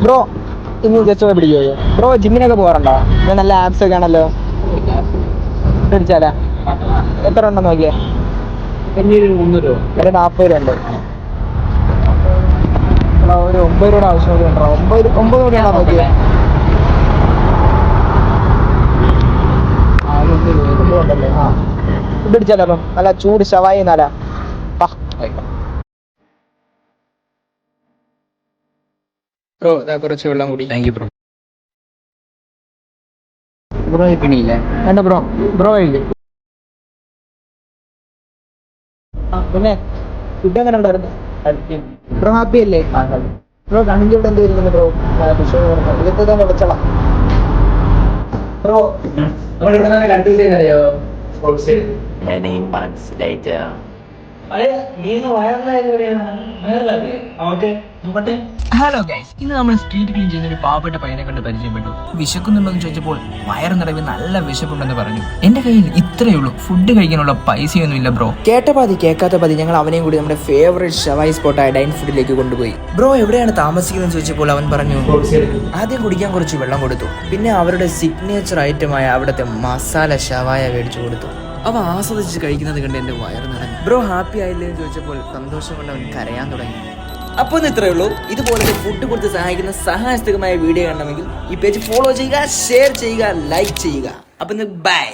Bro ഇന്ന് just പിടിക്കോ bro? ജിമ്മിനൊക്കെ പോകാറുണ്ടോ? നല്ല ആപ്സ് ഒക്കെ ആണല്ലോ. പിടിച്ചാലാ എത്ര ഉണ്ടെന്ന് നോക്കിയേ? ഒരു 40 രൂപ ഉണ്ട്. ഒരു 9 രൂപയുടെ ആവശ്യം കൂടി ഉണ്ടോ? 9 രൂപയാണോ നോക്കിയേ? ഫുഡ് അടിച്ചാലോ? അപ്പം നല്ല ചൂട് ഷവായി എന്നാലാ. ബ്രോ കുറച്ച് വെള്ളം കൂടി. Thank you bro. ബ്രോ കഴിക്കണില്ലേ? വേണ്ട ബ്രോ. ബ്രോ കഴിക്കും. പിന്നെ ഫുഡ് എങ്ങനെ ഉണ്ടായിരുന്നു? ബ്രോ ഹാപ്പി അല്ലേ? ബ്രോ കണ്ണിൻ്റെ ഇവിടെ എന്ത് വരുന്നുണ്ട് ബ്രോ? ഇതൊക്കെ വിളച്ചള ബ്രോ. നമ്മൾ ഇവിടെ തന്നെ കണ്ടുപിടിച്ചറിയോ? ഹലോ ഗൈസ്, ഇന്ന് നമ്മൾ സ്ട്രീറ്റ് ക്ലീൻ ചെയ്യുന്ന ഒരു പാവപ്പെട്ട പയ്യനെ കണ്ട് പരിചയപ്പെട്ടു. വിശക്കുന്നുണ്ടോന്ന് ചോദിച്ചപ്പോൾ വയറ് നിറവി നല്ല വിശപ്പുണ്ടെന്ന് പറഞ്ഞു. എന്റെ കയ്യിൽ ഇത്രയേ ഉള്ളൂ, ഫുഡ് കഴിക്കാനുള്ള പൈസയൊന്നും ഇല്ല ബ്രോ. കേട്ട പാതി കേൾക്കാത്ത പാതി ഞങ്ങൾ അവനെയും കൂടി നമ്മുടെ ഫേവറേറ്റ് ഷവായി സ്പോട്ടായ ഡൈൻ ഫുഡിലേക്ക് കൊണ്ടുപോയി. ബ്രോ എവിടെയാണ് താമസിക്കുന്നത് ചോദിച്ചപ്പോൾ അവൻ പറഞ്ഞു ആദ്യം കുടിക്കാൻ കുറച്ച് വെള്ളം കൊടുത്തു. പിന്നെ അവരുടെ സിഗ്നേച്ചർ ഐറ്റമായ അവിടുത്തെ മസാല ഷവായ മേടിച്ചു കൊടുത്തു. അവ ആസ്വദിച്ച് കഴിക്കുന്നത് കണ്ട് എന്റെ വയറ് നിറഞ്ഞു. ബ്രോ ഹാപ്പി ആയില്ലേ എന്ന് ചോദിച്ചപ്പോൾ സന്തോഷം കൊണ്ട് അവൻ കരയാൻ തുടങ്ങി. അപ്പോൾ ഇത്രയേ ഉള്ളൂ. ഇതുപോലത്തെ ഫുഡ് കൊടുത്ത് സഹായിക്കുന്ന സഹായസ്ഥകമായ വീഡിയോ കാണണമെങ്കിൽ ഈ പേജ് ഫോളോ ചെയ്യുക, ഷെയർ ചെയ്യുക, ലൈക്ക് ചെയ്യുക. അപ്പം ബൈ.